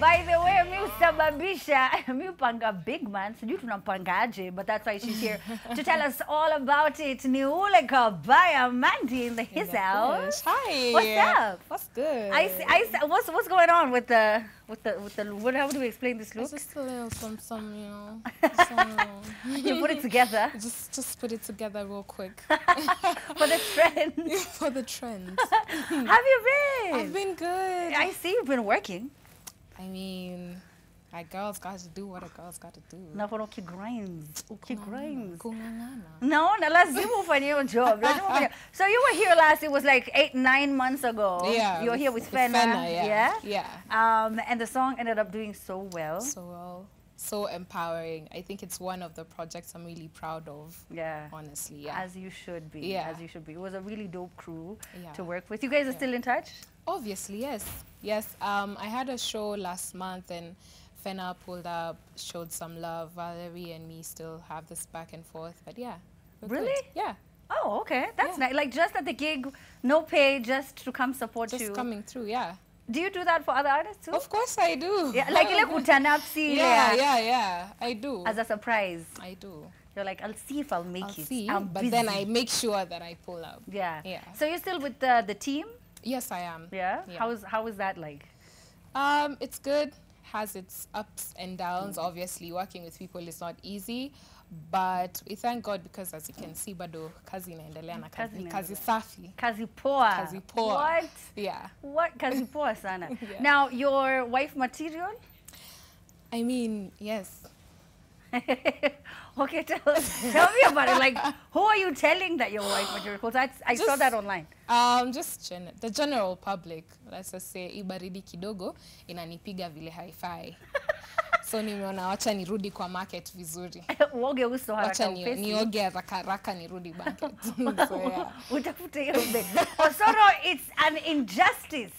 By the way, mi usababisha, mi upanga big man, sijui tunampangaje, but that's why she's here to tell us all about it. Ni ule kabaya Maandy in his house. Hi. What's up? What's good? What's going on with the how do we explain this look? It's just a little some, you know. You put it together. Just put it together real quick. For the trend. For the trend. Have you been? I've been good. I see you've been working. I mean, a girl's got to do what a girl's got to do. Na for ukigrinds. Ukigrinds. Kungangana. No, na lazima ufanye your job. So you were here last, it was like 8-9 months ago. Yeah. You were here with Fena. Yeah. And the song ended up doing so well. So empowering. I think it's one of the projects I'm really proud of. Yeah. Honestly, yeah. As you should be. Yeah. As you should be. It was a really dope crew to work with. You guys are still in touch? Obviously, yes. Yes. I had a show last month and Fena pulled up, showed some love. Valerie and me still have this back and forth. But yeah. Really? Good. Yeah. Oh, okay. That's nice. Like just at the gig, no pay, just to come support you. Just coming through, yeah. Do you do that for other artists too? Of course I do. Yeah, like ile kutanapsi. Yeah. I do. As a surprise. I do. You're like, I'll see if I'll make it. See, I'm but busy. then I make sure that I pull up. Yeah. Yeah. So you're still with the team? Yes, I am. Yeah. How is that like? It's good. Has its ups and downs. Obviously, working with people is not easy, but we thank God because, as you can see, bado kazi inaendelea na kazi safi. Kazi poa. Kazi poa. What? Yeah. What? Kazi poa sana. Yeah. Now, your wife material? I mean, yes. Okay, tell me about it. Like, who are you telling that your wife material? Because I saw that online. Just the general public. Let's just say, ibaridi kidogo inanipiga vile haifai. So nimeona wacha nirudi kwa market vizuri. Uoge uso haraka upesi. Wacha nioge haraka nirudi market. So yeah. Utafute hiyo big. Osoro, it's an injustice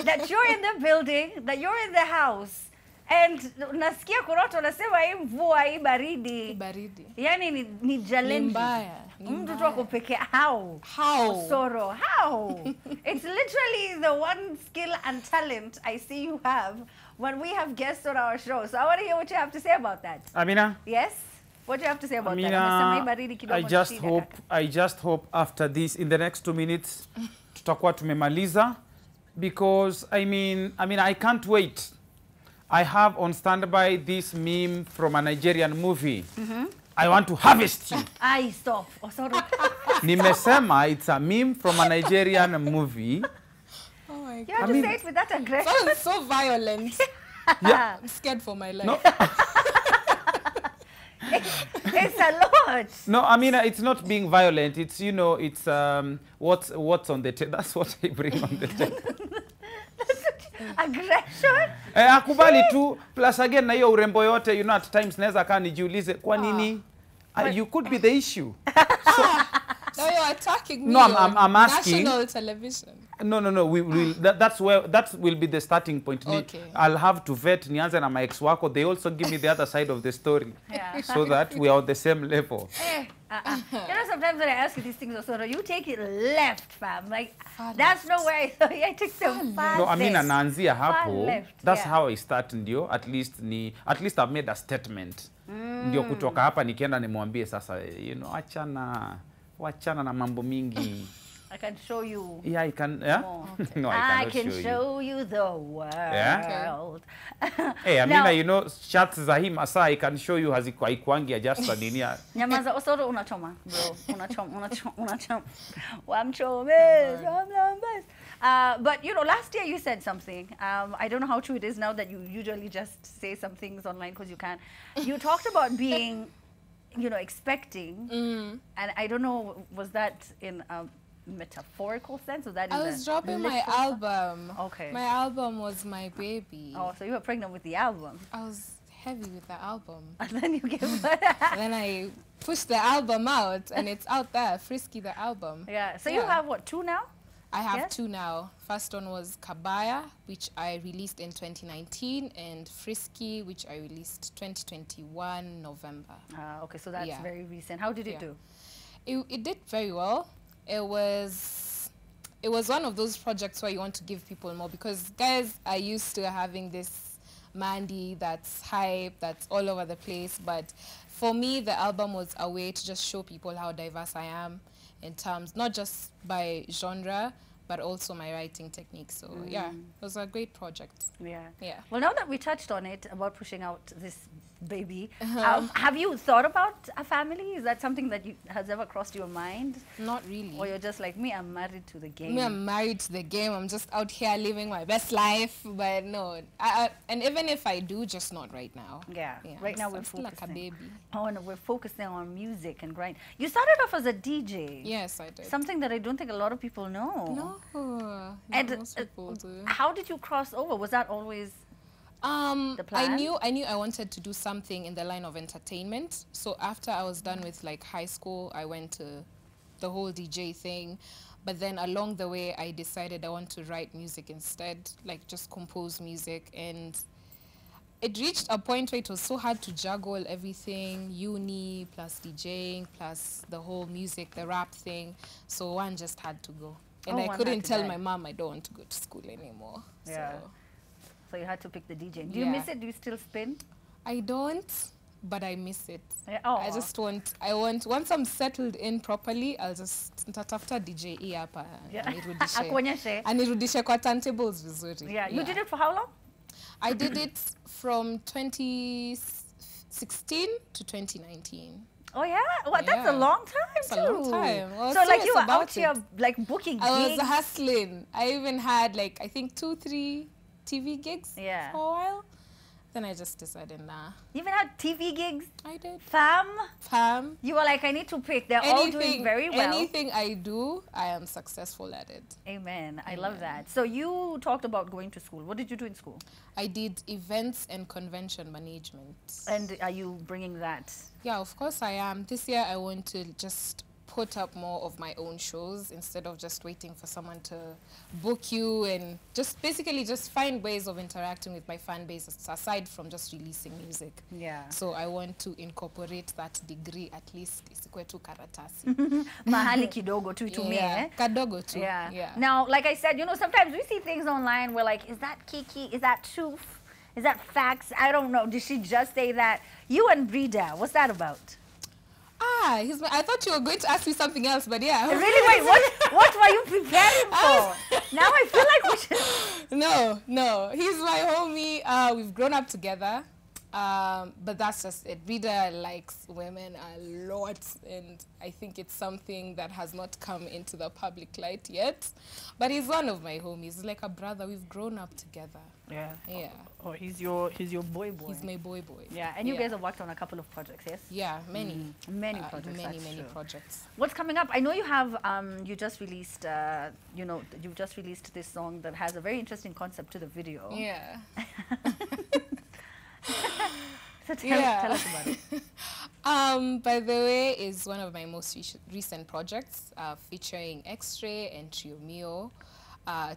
that you're in the building, that you're in the house. And nasikia kuroto nasema hii mvua hii baridi. Baridi. Yani ni challenge. Mbaya. Mtu tu ako peke how? Osoro, how? It's literally the one skill and talent I see you have when we have guests on our show. So I want to hear what you have to say about that. Amina? Yes? What do you have to say about that? I just hope after this, in the next 2 minutes, tutakuwa tumemaliza. Because, I mean, I can't wait. I have on standby this meme from a Nigerian movie. I want to harvest you. Stop. Oh, sorry. Nimesema it's a meme from a Nigerian movie. Oh my God. You have to say it with that aggression. Sounds so violent. Yeah. I'm scared for my life. No. It's a lot. No, I mean, it's not being violent. It's, you know, it's what's on the table. That's what I bring on the table. Aggression? Akubali tu, plus again na hiyo urembo yote, you know, at times naweza kaa nijiulize kwa nini you could be the issue. So, now you're attacking me. No, I'm asking. National television. No. We will. That will be the starting point. Okay. I'll have to vet nianze na my ex wako. They also give me the other side of the story, so that we are on the same level. You know, sometimes when I ask you these things, also, you take it left, fam. Like that's not where I thought. I took some far. No, I mean, naanzia hapo. Left, that's how I start. Ndio, at least I've made a statement. Ndio kutoka hapa nikienda nimwambie sasa, you know, wachana na mambo mingi. I can show you. Yeah, I can. Yeah. Oh, okay. No, I can show you the world. Yeah? Hey, I mean, you know, shots za him asa I can show you haikuangi adjust nini. Nyamaza, Osoro unachoma, bro. Unachoma. Wamchome. But you know, last year you said something. I don't know how true it is now that you usually just say some things online because you can. You talked about being, you know, expecting, and I don't know, was that in a metaphorical sense, or that I was dropping my album. Okay. My album was my baby. Oh, so you were pregnant with the album. I was heavy with the album. And then you gave birth. Then I pushed the album out, and it's out there, Frisky the album. Yeah. So you have what, 2 now? I have 2 now. First one was Kabaya, which I released in 2019, and Frisky, which I released 2021 November. Okay, so that's very recent. How did it do? It did very well. It was one of those projects where you want to give people more, because guys are used to having this Maandy, that's hype, that's all over the place. But for me, the album was a way to just show people how diverse I am in terms, not just by genre, but also my writing technique. So yeah, it was a great project. Yeah. Yeah. Well, now that we touched on it about pushing out this baby, have you thought about a family? Is that something that has ever crossed your mind? Not really. Or you're just like, me, I'm married to the game? Me, I'm married to the game. I'm just out here living my best life. But no, and even if I do, just not right now. Yeah. Right now we're still focusing. like a baby. Oh, no, we're focusing on music and grind. You started off as a DJ. Yes, I did. Something that I don't think a lot of people know. No, And most people do. how did you cross over? Was that always the plan? I knew I wanted to do something in the line of entertainment. So after I was done with like high school, I went to the whole DJ thing. But then along the way, I decided I want to write music instead, like just compose music. And it reached a point where it was so hard to juggle everything, uni plus DJing plus the whole music, the rap thing. So one just had to go. And I couldn't tell my mom I don't want to go to school anymore. Yeah. So. So you had to pick the DJ. Do you miss it? Do you still spin? I don't, but I miss it. Yeah. Oh. I want, once I'm settled in properly, I'll just nitatafuta DJ hii hapa. Akuonyeshe. Anirudishe kwa turntables vizuri. Yeah. You did it for how long? I did it from 2016 to 2019. Oh yeah? Well, that's a long time That's a long time. So like you were out here like booking gigs? I was hustling. I even had like, I think 2-3 TV gigs for a while. Then I just decided, nah. You even had TV gigs? I did. Fam? You were like, I need to pick. They're all doing very well. Anything I do, I am successful at it. Amen. I love that. So you talked about going to school. What did you do in school? I did events and convention management. And are you bringing that? Yeah, of course I am. This year I want to just put up more of my own shows instead of just waiting for someone to book you, and just basically just find ways of interacting with my fan base aside from just releasing music. Yeah. So I want to incorporate that degree at least isikwe tu karatasi. Mahali kidogo tu to me. Kadogo tu. Yeah. Now, like I said, you know, sometimes we see things online, we're like, is that Kiki? Is that truth? Is that facts? I don't know. Did she just say that? You and Brida, what's that about? I thought you were going to ask me something else, but yeah. Really? Wait, what were you preparing for? Now I feel like we should... No. He's my homie. We've grown up together. But that's just it. Rita likes women a lot, and I think it's something that has not come into the public light yet. But he's one of my homies. He's like a brother. We've grown up together. Yeah. Yeah. Oh, he's your boy. He's my boy. Yeah, and you guys have worked on a couple of projects, yes? Yeah, many. Many projects. Many projects. What's coming up? I know you have you just released you've just released this song that has a very interesting concept to the video. Yeah. So tell us about it. By the way, is one of my most recent projects featuring X-Ray and Trio Mio.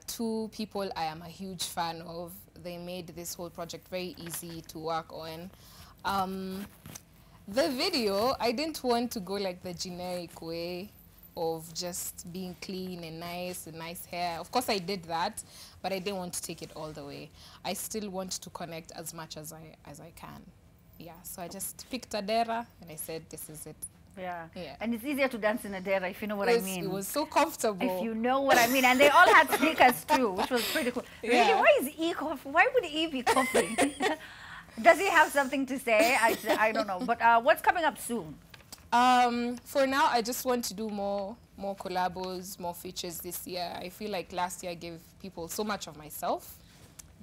Two people I am a huge fan of. They made this whole project very easy to work on. The video, I didn't want to go like the generic way of just being clean and nice hair. Of course I did that, but I didn't want to take it all the way. I still want to connect as much as I can. Yeah, so I just picked a dera and I said, this is it. Yeah. And it's easier to dance in a dera, if you know what I mean. It was so comfortable. If you know what I mean. And they all had sneakers too, which was pretty cool. Yeah. Really? Why is E coughing? Why would E be coughing? Does he have something to say? I don't know. But what's coming up soon? For now, I just want to do more collabos, more features this year. I feel like last year I gave people so much of myself.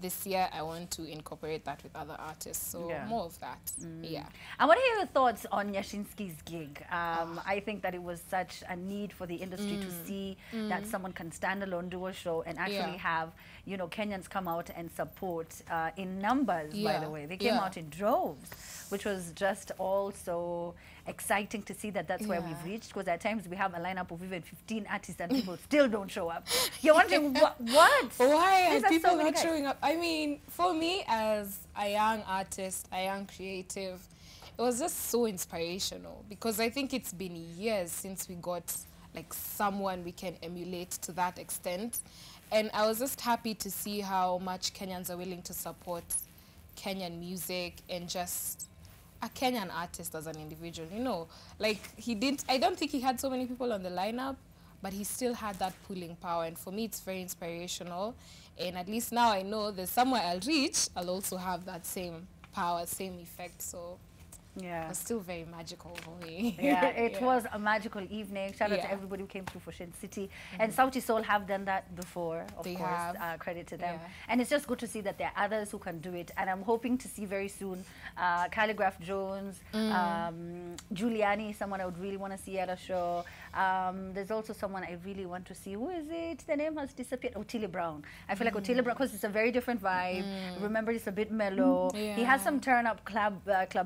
This year, I want to incorporate that with other artists, so more of that. Yeah. I want to hear your thoughts on Yashinsky's gig. I think that it was such a need for the industry to see that someone can stand alone, do a show, and actually have, you know, Kenyans come out and support in numbers, by the way. They came out in droves, which was just also exciting to see that that's where we've reached, because at times we have a lineup of even 15 artists and people still don't show up. You're wondering, what? Why are people not showing up? I mean, for me as a young artist, a young creative, it was just so inspirational, because I think it's been years since we got like someone we can emulate to that extent. And I was just happy to see how much Kenyans are willing to support Kenyan music and just a Kenyan artist as an individual. You know, like I don't think he had so many people on the lineup, but he still had that pulling power. And for me, it's very inspirational. And at least now I know there's somewhere I'll reach, I'll also have that same power, same effect. So yeah, it's still very magical for me. Yeah, it was a magical evening. Shout out to everybody who came through for Shin City. And Sauti Soul have done that before, of course. Credit to them. And it's just good to see that there are others who can do it. And I'm hoping to see very soon Calligraph Jones, Giuliani, someone I would really want to see at a show. There's also someone I really want to see. Who is it? The name has disappeared. Otile Brown. I feel like Otile Brown, because it's a very different vibe. Remember, it's a bit mellow. He has some turn-up club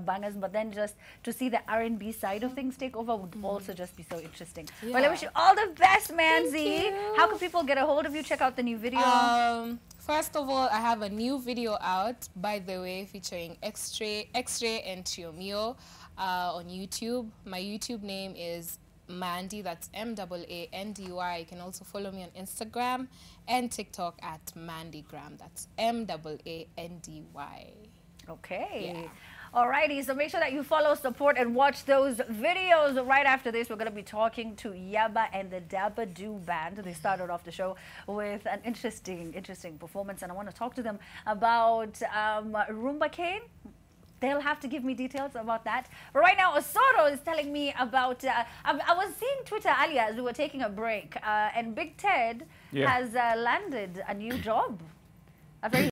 bangers, but then just to see the R&B side of things take over would also just be so interesting. Well, I wish you all the best, Maandy. How can people get a hold of you? Check out the new video. First of all, I have a new video out, by the way, featuring X-Ray and Chiomio on YouTube. My YouTube name is Maandy, that's M-A-A-N-D-Y. You can also follow me on Instagram and TikTok at Mandygram, that's M-A-A-N-D-Y. Okay. Yeah. Alrighty, so make sure that you follow, support, and watch those videos. Right after this, we're going to be talking to Yaba and the Dabba Doo Band. They started off the show with an interesting performance, and I want to talk to them about Rumba Cane. They'll have to give me details about that. But right now, Osoro is telling me about... I was seeing Twitter earlier as we were taking a break, and Big Ted has landed a new job. A very